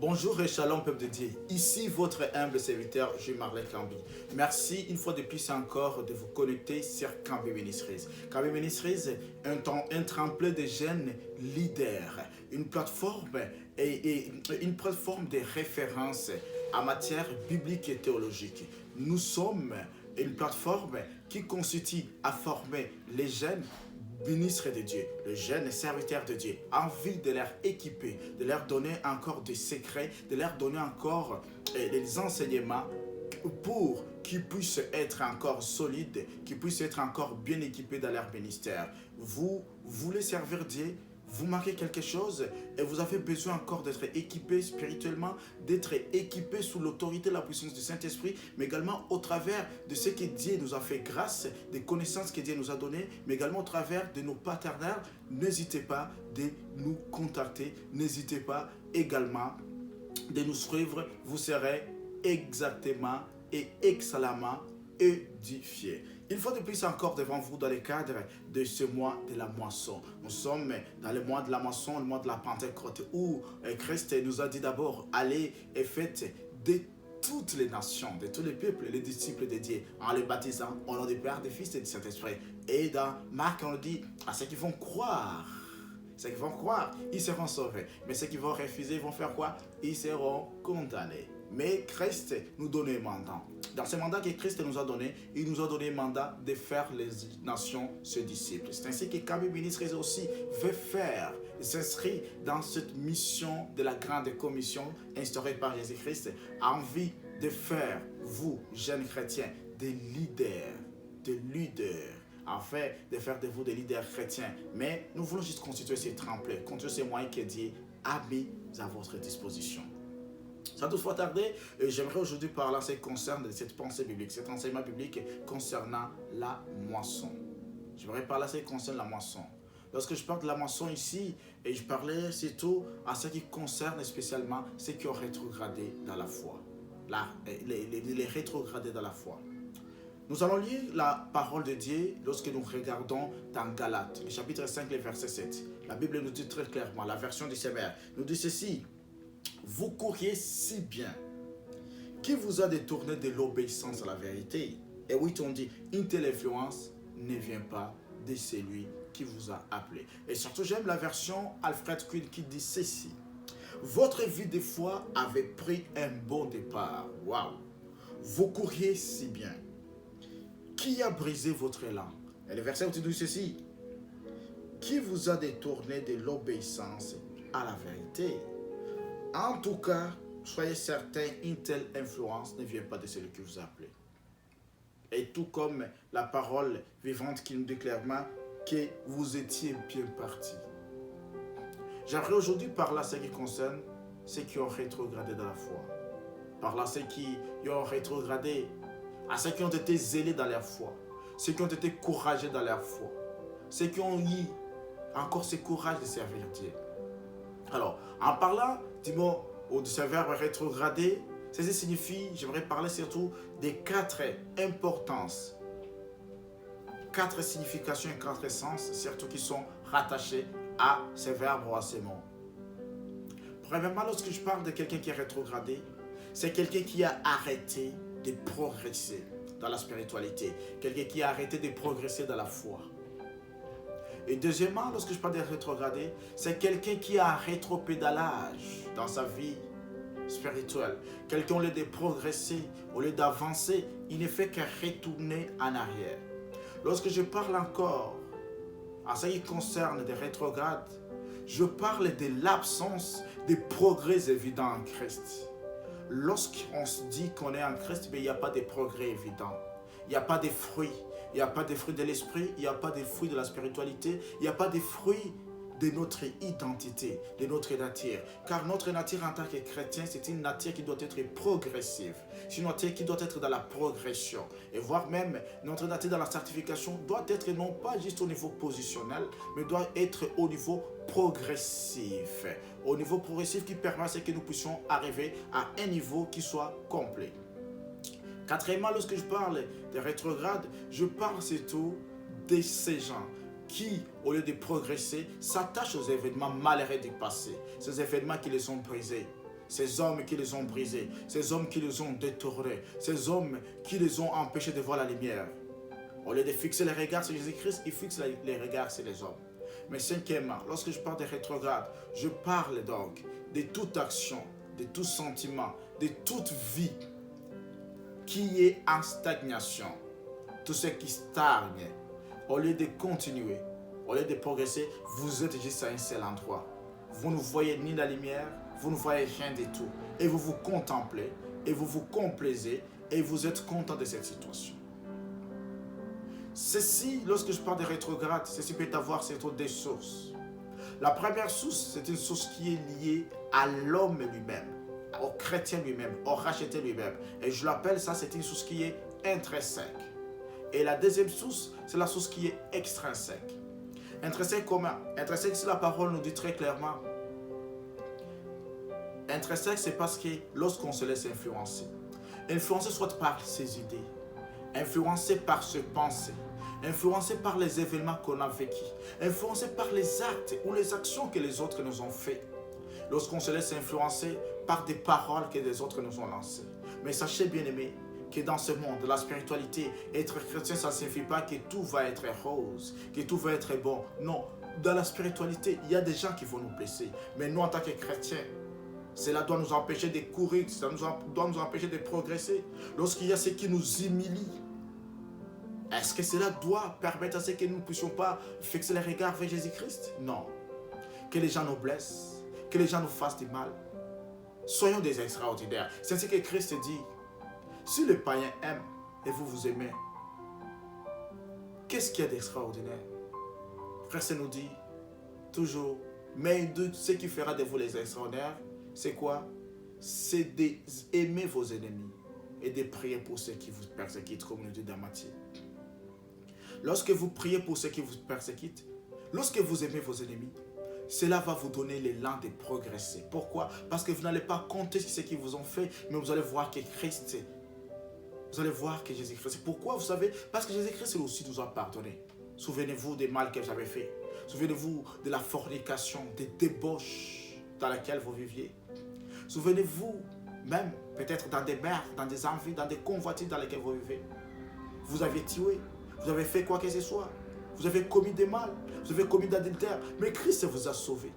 Bonjour et shalom peuple de Dieu, ici votre humble serviteur Jules-Marley Cambi. Merci une fois de plus encore de vous connecter sur Cambi Ministries. Cambi Ministries est un tremplin de jeunes leaders, une plateforme une plateforme de référence en matière biblique et théologique. Nous sommes une plateforme qui constitue à former les jeunes ministre de Dieu, le jeune serviteur de Dieu, envie de leur équiper, de leur donner encore des secrets, de leur donner encore des enseignements pour qu'ils puissent être encore solides, qu'ils puissent être encore bien équipés dans leur ministère. Vous voulez servir Dieu? Vous manquez quelque chose et vous avez besoin encore d'être équipé spirituellement, d'être équipé sous l'autorité et la puissance du Saint-Esprit, mais également au travers de ce que Dieu nous a fait grâce, des connaissances que Dieu nous a données, mais également au travers de nos partenaires. N'hésitez pas de nous contacter, n'hésitez pas également de nous suivre, vous serez exactement et excellemment édifiés. Une fois de plus encore devant vous dans le cadre de ce mois de la moisson. Nous sommes dans le mois de la moisson, le mois de la Pentecôte, où Christ nous a dit d'abord, allez et faites de toutes les nations, de tous les peuples, les disciples de Dieu, en les baptisant au nom du Père, du Fils et du Saint-Esprit. Et dans Marc, on dit à ceux qui vont croire. Ceux qui vont croire, ils seront sauvés. Mais ceux qui vont refuser, ils vont faire quoi? Ils seront condamnés. Mais Christ nous donne un mandat. Dans ce mandat que Christ nous a donné, il nous a donné un mandat de faire les nations ses disciples. C'est ainsi que Cambi Ministries aussi veut faire, s'inscrit dans cette mission de la grande commission instaurée par Jésus-Christ, envie de faire, vous, jeunes chrétiens, des leaders, afin de faire de vous des leaders chrétiens. Mais nous voulons juste constituer ces tremplins, constituer ces moyens que Dieu a mis à votre disposition. Sans toutefois tarder, j'aimerais aujourd'hui parler en ce qui concerne cette pensée biblique, cet enseignement biblique concernant la moisson. J'aimerais parler en ce qui concerne la moisson. Lorsque je parle de la moisson ici, et je parlais surtout à ce qui concerne spécialement ceux qui ont rétrogradé dans la foi. Les rétrogradés dans la foi. Nous allons lire la parole de Dieu lorsque nous regardons dans Galates, le chapitre 5, le verset 7. La Bible nous dit très clairement, la version du Sévère, nous dit ceci. Vous couriez si bien. Qui vous a détourné de l'obéissance à la vérité? Et oui, on dit, une telle influence ne vient pas de celui qui vous a appelé. Et surtout, j'aime la version Alfred Quinn qui dit ceci. Votre vie de foi avait pris un bon départ. Waouh! Vous couriez si bien. Qui a brisé votre élan? Et le verset où tu dis ceci. Qui vous a détourné de l'obéissance à la vérité? En tout cas, soyez certains, une telle influence ne vient pas de celui qui vous a appelé. Et tout comme la parole vivante qui nous dit clairement que vous étiez bien partis. J'aimerais aujourd'hui parler à ce qui concerne ceux qui ont rétrogradé dans la foi. Parler à ceux qui ont rétrogradé, à ceux qui ont été zélés dans leur foi, ceux qui ont été courageux dans leur foi, ceux qui ont eu encore ce courage de servir Dieu. Alors, en parlant du mot ou de ce verbe rétrogradé, ceci signifie, j'aimerais parler surtout des 4 importances, 4 significations et 4 sens, surtout qui sont rattachés à ces verbes ou à ces mots. Premièrement, lorsque je parle de quelqu'un qui est rétrogradé, c'est quelqu'un qui a arrêté de progresser dans la spiritualité, quelqu'un qui a arrêté de progresser dans la foi. Et deuxièmement, lorsque je parle de rétrogradé, c'est quelqu'un qui a un rétropédalage dans sa vie spirituelle. Quelqu'un, au lieu de progresser, au lieu d'avancer, il ne fait que retourner en arrière. Lorsque je parle encore à ce qui concerne des rétrogrades, je parle de l'absence de progrès évidents en Christ. Lorsqu'on se dit qu'on est en Christ, mais il n'y a pas de progrès évident. Il n'y a pas de fruits. Il n'y a pas de fruits de l'esprit, il n'y a pas de fruits de la spiritualité, il n'y a pas de fruits de notre identité, de notre nature. Car notre nature en tant que chrétien, c'est une nature qui doit être progressive. C'est une nature qui doit être dans la progression. Et voire même, notre nature dans la certification doit être non pas juste au niveau positionnel, mais doit être au niveau progressif. Au niveau progressif qui permet à ce que nous puissions arriver à un niveau qui soit complet. Quatrièmement, lorsque je parle de rétrograde, je parle surtout de ces gens qui, au lieu de progresser, s'attachent aux événements malheureux du passé, ces événements qui les ont brisés, ces hommes qui les ont brisés, ces hommes qui les ont détournés, ces hommes qui les ont empêchés de voir la lumière. Au lieu de fixer les regards sur Jésus-Christ, ils fixent les regards sur les hommes. Mais cinquièmement, lorsque je parle de rétrograde, je parle donc de toute action, de tout sentiment, de toute vie qui est en stagnation. Tout ce qui stagne, au lieu de continuer, au lieu de progresser, vous êtes juste à un seul endroit. Vous ne voyez ni la lumière, vous ne voyez rien du tout. Et vous vous contemplez, et vous vous complaisez, et vous êtes content de cette situation. Ceci, lorsque je parle de rétrograde, ceci peut avoir surtout deux sources. La première source, c'est une source qui est liée à l'homme lui-même, au chrétien lui-même, au racheté lui-même. Et je l'appelle ça, c'est une source qui est intrinsèque. Et la deuxième source, c'est la source qui est extrinsèque. Intrinsèque comment? Intrinsèque, si la parole nous dit très clairement. Intrinsèque, c'est parce que lorsqu'on se laisse influencer, soit par ses idées, influencé par ses pensées, influencé par les événements qu'on a vécus, influencé par les actes ou les actions que les autres nous ont fait. Lorsqu'on se laisse influencer par des paroles que les autres nous ont lancées. Mais sachez bien aimés, que dans ce monde de la spiritualité, être chrétien, ça ne signifie pas que tout va être rose, que tout va être bon. Non, dans la spiritualité, il y a des gens qui vont nous blesser. Mais nous, en tant que chrétiens, cela doit nous empêcher de courir, cela doit nous empêcher de progresser. Lorsqu'il y a ce qui nous humilie, est-ce que cela doit permettre à ce que nous ne puissions pas fixer les regards vers Jésus-Christ? Non. Que les gens nous blessent, que les gens nous fassent du mal. Soyons des extraordinaires. C'est ce que Christ dit. Si le païen aime et vous vous aimez, qu'est-ce qu'il y a d'extraordinaire? Christ nous dit toujours, mais ce qui fera de vous les extraordinaires, c'est quoi? C'est d'aimer vos ennemis et de prier pour ceux qui vous persécutent, comme nous dit dans Matthieu. Lorsque vous priez pour ceux qui vous persécutent, lorsque vous aimez vos ennemis, cela va vous donner l'élan de progresser. Pourquoi? Parce que vous n'allez pas compter sur ce qu'ils vous ont fait, mais vous allez voir que Christ, vous allez voir que Jésus-Christ. C'est pourquoi, vous savez, parce que Jésus-Christ aussi nous a pardonné. Souvenez-vous des mal que j'avais fait. Souvenez-vous de la fornication, des débauches dans lesquelles vous viviez. Souvenez-vous même peut-être dans des mers, dans des envies, dans des convoitises dans lesquelles vous vivez. Vous avez tué, vous avez fait quoi que ce soit. Vous avez commis des mal, vous avez commis d'adultère. Mais Christ vous a sauvé.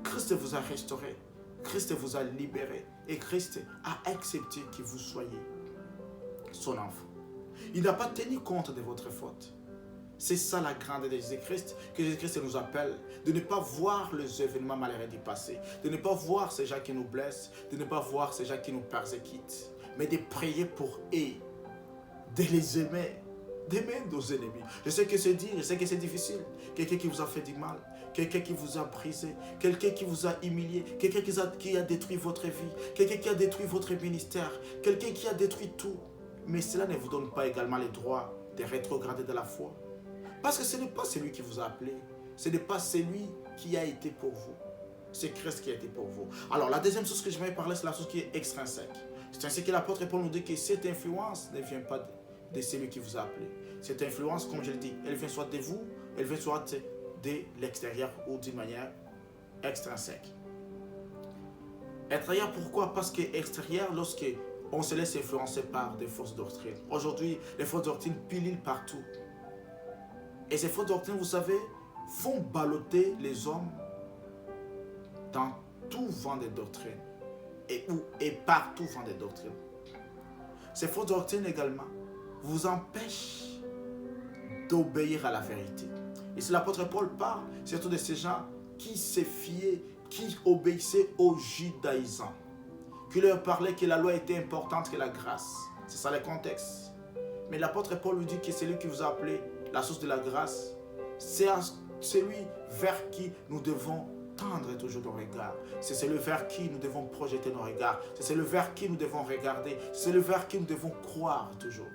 Christ vous a restauré. Christ vous a libéré. Et Christ a accepté que vous soyez son enfant. Il n'a pas tenu compte de votre faute. C'est ça la grandeur de Jésus-Christ, que Jésus-Christ nous appelle, de ne pas voir les événements malheureux du passé, de ne pas voir ces gens qui nous blessent, de ne pas voir ces gens qui nous persécutent, mais de prier pour eux, de les aimer, d'aimer nos ennemis. Je sais que c'est dur, je sais que c'est difficile. Quelqu'un qui vous a fait du mal, quelqu'un qui vous a brisé, quelqu'un qui vous a humilié, quelqu'un qui a détruit votre vie, quelqu'un qui a détruit votre ministère, quelqu'un qui a détruit tout. Mais cela ne vous donne pas également le droit de rétrograder de la foi. Parce que ce n'est pas celui qui vous a appelé. Ce n'est pas celui qui a été pour vous. C'est Christ qui a été pour vous. Alors, la deuxième chose que je vais parler, c'est la chose qui est extrinsèque. C'est ainsi que l'apôtre Paul nous dit que cette influence ne vient pas de celui qui vous a appelé. Cette influence, comme je l'ai dit, elle vient soit de vous, elle vient soit de l'extérieur ou d'une manière extrinsèque. Extérieur, pourquoi? Parce que extérieur, lorsque on se laisse influencer par des fausses doctrines. Aujourd'hui, les fausses doctrines pilulent partout. Et ces fausses doctrines, vous savez, font balloter les hommes dans tout vent des doctrines. Et partout vent des doctrines. Ces fausses doctrines également vous empêchent d'obéir à la vérité. Et si l'apôtre Paul parle, c'est surtout de ces gens qui se fiaient, qui obéissaient aux judaïsants, qui leur parlait que la loi était importante que la grâce. C'est ça le contexte. Mais l'apôtre Paul lui dit que c'est lui qui vous a appelé la source de la grâce. C'est celui vers qui nous devons tendre toujours nos regards. C'est celui vers qui nous devons projeter nos regards. C'est celui vers qui nous devons regarder. C'est celui vers qui nous devons croire toujours.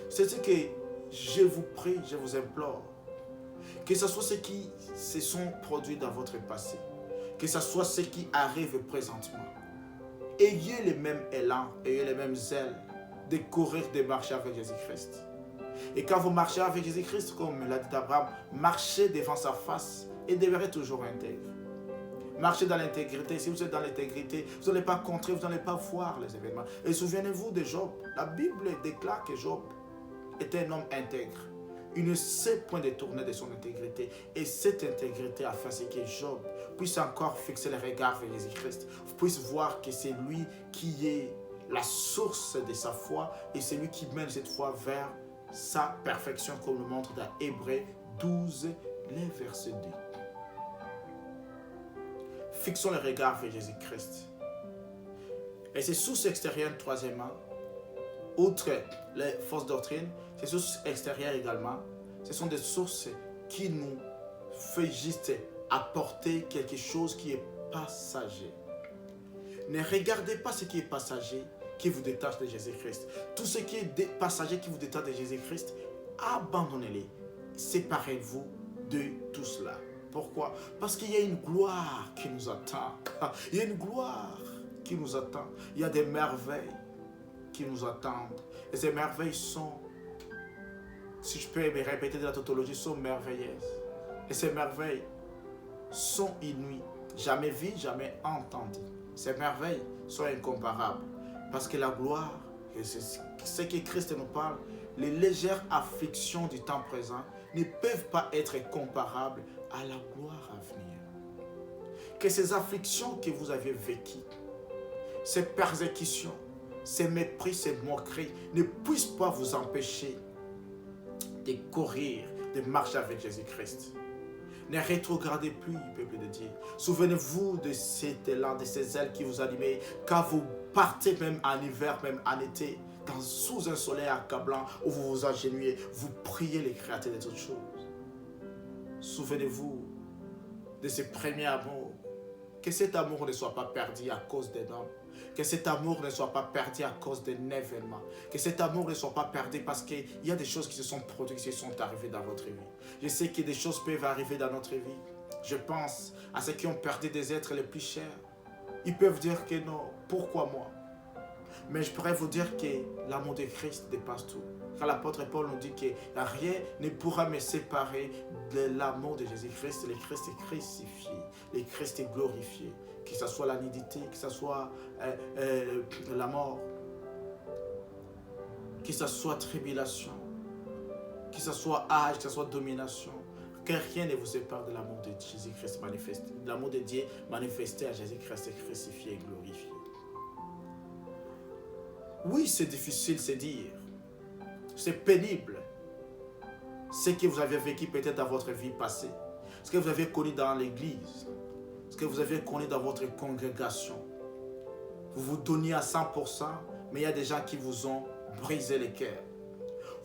C'est ce que je vous prie, je vous implore. Que ce soit ce qui se sont produits dans votre passé. Que ce soit ce qui arrive présentement. Ayez le même élan, ayez le même zèle de courir, de marcher avec Jésus-Christ. Et quand vous marchez avec Jésus-Christ, comme l'a dit Abraham, marchez devant sa face et demeurez toujours intègre. Marchez dans l'intégrité. Si vous êtes dans l'intégrité, vous n'allez pas contrer, vous n'allez pas voir les événements. Et souvenez-vous de Job. La Bible déclare que Job était un homme intègre. Il ne s'est point détourné de son intégrité. Et cette intégrité a fait ce que Job puisse encore fixer le regard vers Jésus-Christ. Puisse voir que c'est lui qui est la source de sa foi et c'est lui qui mène cette foi vers sa perfection, comme le montre dans Hébreux 12, les versets 2. Fixons le regard vers Jésus-Christ. Et ces sources extérieures, troisièmement, outre les fausses doctrines, ces sources extérieures également, ce sont des sources qui nous font juste apporter quelque chose qui est passager. Ne regardez pas ce qui est passager, qui vous détache de Jésus-Christ. Tout ce qui est passager qui vous détache de Jésus-Christ, abandonnez-les. Séparez-vous de tout cela. Pourquoi? Parce qu'il y a une gloire qui nous attend. Il y a une gloire qui nous attend. Il y a des merveilles qui nous attendent. Et ces merveilles sont, si je peux me répéter de la tautologie, sont merveilleuses. Et ces merveilles sont inouïes, jamais vues, jamais entendues. Ces merveilles sont incomparables. Parce que la gloire, et c'est ce que Christ nous parle, les légères afflictions du temps présent ne peuvent pas être comparables à la gloire à venir. Que ces afflictions que vous avez vécues, ces persécutions, ces mépris, ces moqueries ne puissent pas vous empêcher de courir, de marcher avec Jésus-Christ. Ne rétrogradez plus, peuple de Dieu. Souvenez-vous de cet élan, de ces ailes qui vous animaient quand vous partez même en hiver, même en été, sous un soleil accablant où vous vous agenouillez, vous priez les créateurs de toutes choses. Souvenez-vous de ce premier amour. Que cet amour ne soit pas perdu à cause d'un homme. Que cet amour ne soit pas perdu à cause d'un événement. Que cet amour ne soit pas perdu parce qu'il y a des choses qui se sont produites, qui se sont arrivées dans votre vie. Je sais que des choses peuvent arriver dans notre vie. Je pense à ceux qui ont perdu des êtres les plus chers. Ils peuvent dire que non, pourquoi moi? Mais je pourrais vous dire que l'amour de Christ dépasse tout. Quand l'apôtre Paul nous dit que rien ne pourra me séparer de l'amour de Jésus-Christ, le Christ est crucifié, le Christ est glorifié. Que ce soit la nudité, que ce soit la mort, que ce soit tribulation, que ce soit âge, que ce soit domination, que rien ne vous sépare de l'amour de Jésus-Christ manifesté, de l'amour de Dieu manifesté à Jésus-Christ crucifié et glorifié. Oui, c'est difficile, c'est dire. C'est pénible. Ce que vous avez vécu peut-être dans votre vie passée, ce que vous avez connu dans l'église, ce que vous avez connu dans votre congrégation. Vous vous donniez à 100%, mais il y a des gens qui vous ont brisé les cœurs.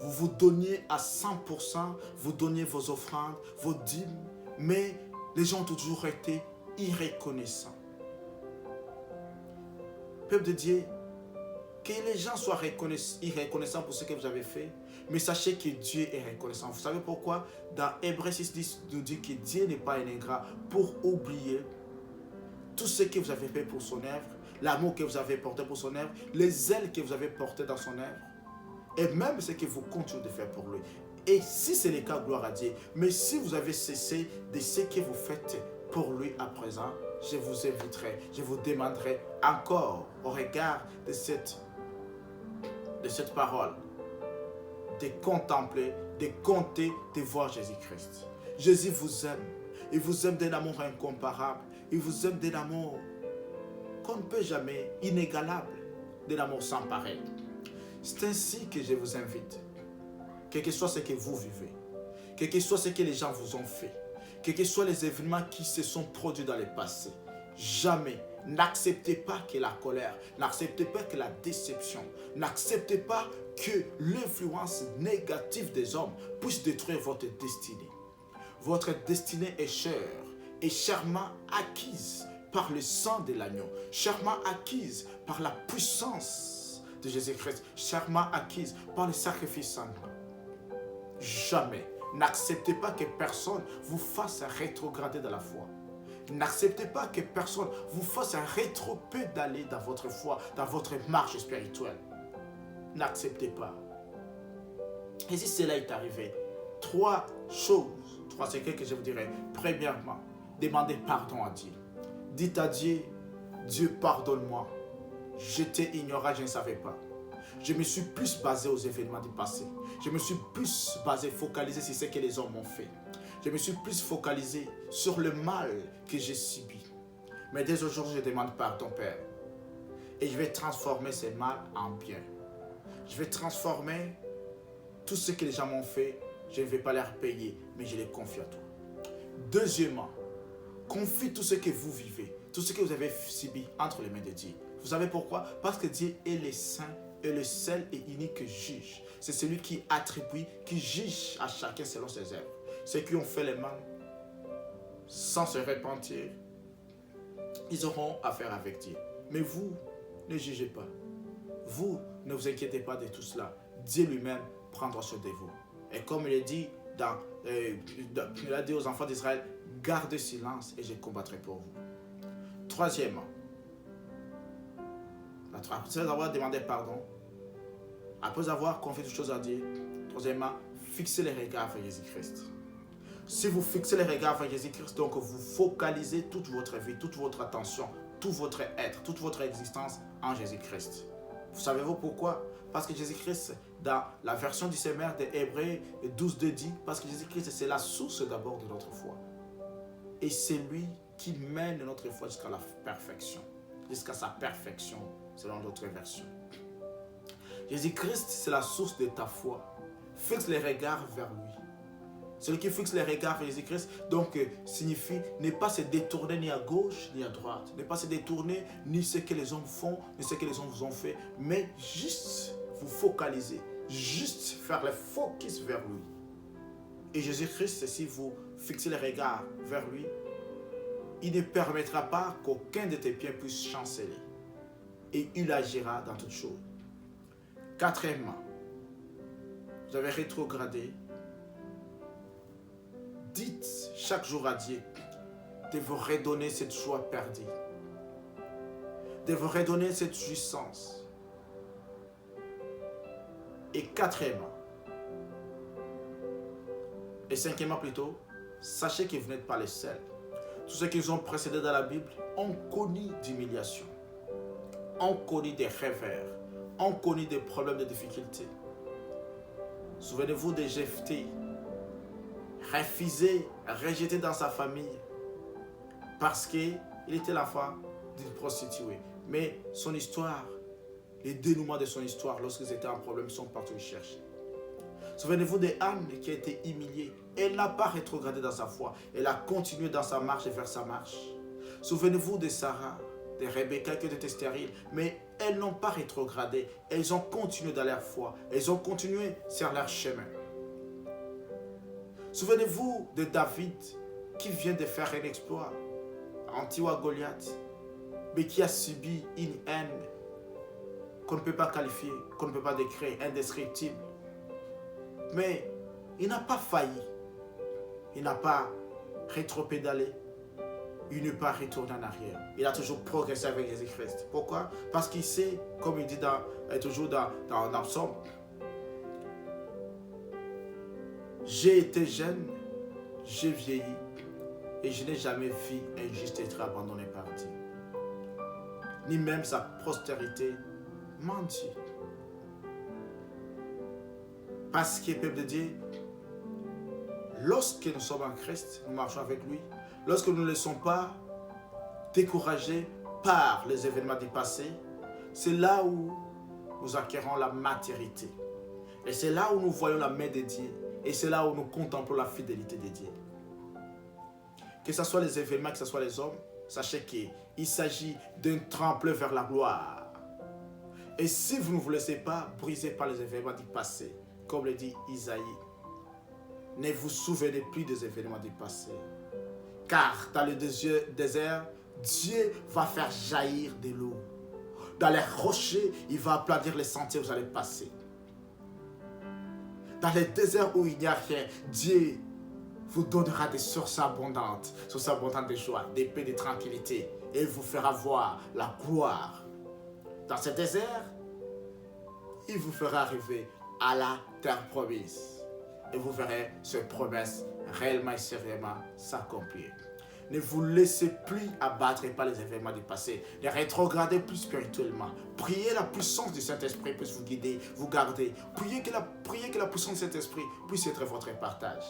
Vous vous donniez à 100%, vous donniez vos offrandes, vos dîmes, mais les gens ont toujours été irreconnaissants. Peuple de Dieu, que les gens soient irreconnaissants pour ce que vous avez fait, mais sachez que Dieu est reconnaissant. Vous savez pourquoi? Dans Hébreux 6:10 nous dit que Dieu n'est pas un ingrat pour oublier tout ce que vous avez fait pour son œuvre, l'amour que vous avez porté pour son œuvre, les ailes que vous avez portées dans son œuvre, et même ce que vous continuez de faire pour lui. Et si c'est le cas, gloire à Dieu. Mais si vous avez cessé de ce que vous faites pour lui à présent, je vous inviterai, je vous demanderai encore, au regard de cette parole, de contempler, de compter, de voir Jésus-Christ. Jésus vous aime. Il vous aime d'un amour incomparable. Il vous aime d'un amour qu'on ne peut jamais, inégalable, d'un amour sans pareil. C'est ainsi que je vous invite, quel que soit ce que vous vivez, quel que soit ce que les gens vous ont fait, quels que soient les événements qui se sont produits dans le passé, jamais n'acceptez pas que la colère, n'acceptez pas que la déception, n'acceptez pas que l'influence négative des hommes puisse détruire votre destinée. Votre destinée est chère et chèrement acquise par le sang de l'agneau, chèrement acquise par la puissance de Jésus-Christ, chèrement acquise par le sacrifice sanglant. Jamais n'acceptez pas que personne vous fasse rétrograder dans la foi. N'acceptez pas que personne vous fasse rétro-pédaler dans votre foi, dans votre marche spirituelle. N'acceptez pas. Et si cela est arrivé, trois choses, trois secrets que je vous dirais. Premièrement, demandez pardon à Dieu. Dites à Dieu, Dieu pardonne-moi. J'étais ignorant, je ne savais pas. Je me suis plus basé aux événements du passé. Je me suis plus basé, focalisé sur ce que les hommes ont fait. Je me suis plus focalisé sur le mal que j'ai subi. Mais dès aujourd'hui, je demande pardon, Père. Et je vais transformer ce mal en bien. Je vais transformer tout ce que les gens m'ont fait. Je ne vais pas leur payer, mais je les confie à toi. Deuxièmement, confie tout ce que vous vivez, tout ce que vous avez subi entre les mains de Dieu. Vous savez pourquoi? Parce que Dieu est le saint et le seul et unique juge. C'est celui qui attribue, qui juge à chacun selon ses œuvres. Ceux qui ont fait le mal, sans se repentir, ils auront affaire avec Dieu. Mais vous, ne jugez pas. Vous, ne vous inquiétez pas de tout cela. Dieu lui-même prendra soin de vous. Et comme il est dit, il a dit aux enfants d'Israël, gardez silence et je combattrai pour vous. Troisièmement, après avoir demandé pardon, après avoir confié toutes choses à Dieu, troisièmement, fixez les regards vers Jésus-Christ. Si vous fixez les regards vers Jésus-Christ, donc vous focalisez toute votre vie, toute votre attention, tout votre être, toute votre existence en Jésus-Christ. Vous savez-vous pourquoi? Parce que Jésus-Christ, dans la version du Semeur de Hébreux 12:2 dit, parce que Jésus-Christ, c'est la source d'abord de notre foi. Et c'est lui qui mène notre foi jusqu'à la perfection, jusqu'à sa perfection, selon notre version. Jésus-Christ, c'est la source de ta foi. Fixe les regards vers lui. Celui qui fixe les regards vers Jésus-Christ, donc signifie ne pas se détourner ni à gauche ni à droite, ne pas se détourner ni ce que les hommes font, ni ce que les hommes vous ont fait, mais juste vous focaliser, juste faire le focus vers lui. Et Jésus-Christ, si vous fixez les regards vers lui, il ne permettra pas qu'aucun de tes pieds puisse chanceler. Et il agira dans toutes choses. Quatrièmement, vous avez rétrogradé. Dites chaque jour à Dieu de vous redonner cette joie perdue, de vous redonner cette jouissance. Et quatrièmement, et cinquièmement plutôt, sachez que vous n'êtes pas les seuls. Tous ceux qui ont précédé dans la Bible ont connu d'humiliation, ont connu des revers, ont connu des problèmes de difficultés. Souvenez-vous de Jephthé, refusé, rejeté dans sa famille parce qu'il était l'enfant d'une prostituée. Mais son histoire, les dénouements de son histoire lorsqu'ils étaient en problème sont partis le chercher. Souvenez-vous de Anne qui a été humiliée. Elle n'a pas rétrogradé dans sa foi. Elle a continué dans sa marche et vers sa marche. Souvenez-vous de Sarah, de Rebecca qui étaient stériles, mais elles n'ont pas rétrogradé. Elles ont continué dans leur foi. Elles ont continué sur leur chemin. Souvenez-vous de David qui vient de faire un exploit anti-Wa Goliath, mais qui a subi une haine qu'on ne peut pas qualifier, qu'on ne peut pas décrire, indescriptible. Mais il n'a pas failli, il n'a pas rétropédalé, il n'est pas retourné en arrière. Il a toujours progressé avec Jésus-Christ. Pourquoi? Parce qu'il sait, comme il dit toujours dans le psaume, j'ai été jeune, j'ai vieilli et je n'ai jamais vu un juste être abandonné par Dieu. Ni même sa postérité mentit. Parce que, peuple de Dieu, lorsque nous sommes en Christ, nous marchons avec lui, lorsque nous ne laissons pas décourager par les événements du passé, c'est là où nous acquérons la maturité. Et c'est là où nous voyons la main de Dieu. Et c'est là où nous contemplons la fidélité de Dieu. Que ce soit les événements, que ce soit les hommes, sachez qu'il s'agit d'un tremplin vers la gloire. Et si vous ne vous laissez pas briser par les événements du passé, comme le dit Isaïe, ne vous souvenez plus des événements du passé. Car dans le désert, Dieu va faire jaillir de l'eau. Dans les rochers, il va aplanir les sentiers où vous allez passer. Dans les déserts où il n'y a rien, Dieu vous donnera des sources abondantes de joie, de paix, de tranquillité. Et il vous fera voir la gloire. Dans ce désert, il vous fera arriver à la terre promise. Et vous verrez cette promesse réellement et sérieusement s'accomplir. Ne vous laissez plus abattre par les événements du passé. Ne rétrogradez plus spirituellement. Priez la puissance du Saint-Esprit puisse vous guider, vous garder. Priez que la puissance du Saint-Esprit puisse être votre partage.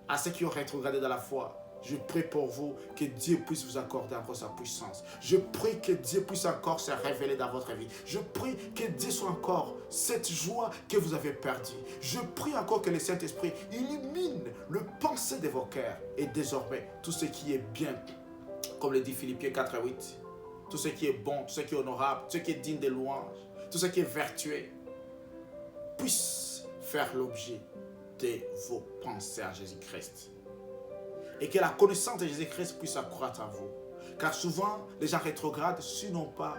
À ceux qui ont rétrogradé dans la foi, je prie pour vous que Dieu puisse vous accorder encore sa puissance. Je prie que Dieu puisse encore se révéler dans votre vie. Je prie que Dieu soit encore cette joie que vous avez perdue. Je prie encore que le Saint-Esprit illumine le pensée de vos cœurs. Et désormais, tout ce qui est bien, comme le dit Philippiens 4:8, tout ce qui est bon, tout ce qui est honorable, tout ce qui est digne de louange, tout ce qui est vertueux, puisse faire l'objet de vos pensées à Jésus-Christ. Et que la connaissance de Jésus-Christ puisse accroître à vous. Car souvent, les gens rétrogradent s'ils n'ont pas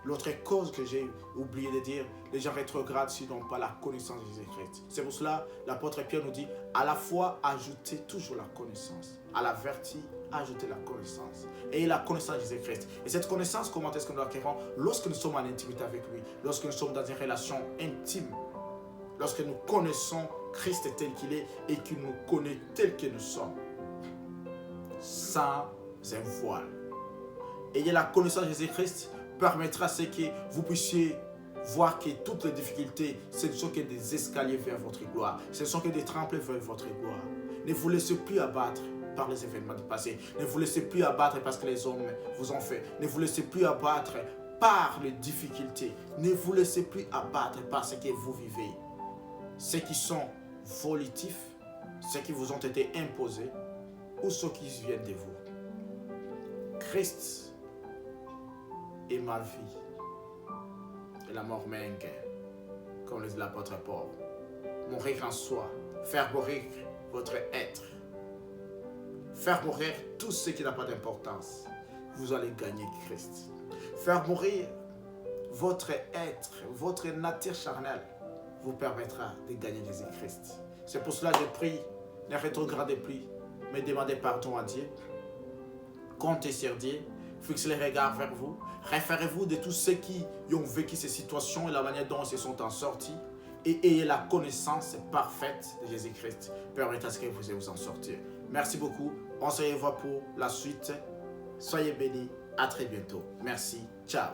l'autre cause que j'ai oublié de dire. Les gens rétrogradent s'ils n'ont pas la connaissance de Jésus-Christ. C'est pour cela, l'apôtre Pierre nous dit, à la foi, ajoutez toujours la connaissance. À la vertu, ajoutez la connaissance. Et la connaissance de Jésus-Christ. Et cette connaissance, comment est-ce que nous l'acquérons? Lorsque nous sommes en intimité avec lui. Lorsque nous sommes dans une relation intime. Lorsque nous connaissons Christ tel qu'il est et qu'il nous connaît tel que nous sommes. Sans un voile. Ayez la connaissance de Jésus-Christ permettra à ce que vous puissiez voir que toutes les difficultés, ce ne sont que des escaliers vers votre gloire. Ce ne sont que des tremplins vers votre gloire. Ne vous laissez plus abattre par les événements du passé. Ne vous laissez plus abattre parce que les hommes vous ont fait. Ne vous laissez plus abattre par les difficultés. Ne vous laissez plus abattre par ce que vous vivez. Ceux qui sont volitifs, ceux qui vous ont été imposés, ou ceux qui viennent de vous. Christ est ma vie. Et la mort m'est un gain. Comme le dit l'apôtre Paul. Mourir en soi. Faire mourir votre être. Faire mourir tout ce qui n'a pas d'importance. Vous allez gagner Christ. Faire mourir votre être, votre nature charnelle vous permettra de gagner Jésus-Christ. C'est pour cela que je prie, ne rétrogradez plus. Mais demandez pardon à Dieu. Comptez sur Dieu. Fixez les regards vers vous. Référez-vous de tous ceux qui ont vécu ces situations et la manière dont ils se sont en sortis. Et ayez la connaissance parfaite de Jésus-Christ. Permettez à ce que vous allez vous en sortir. Merci beaucoup. On se revoit pour la suite. Soyez bénis. À très bientôt. Merci. Ciao.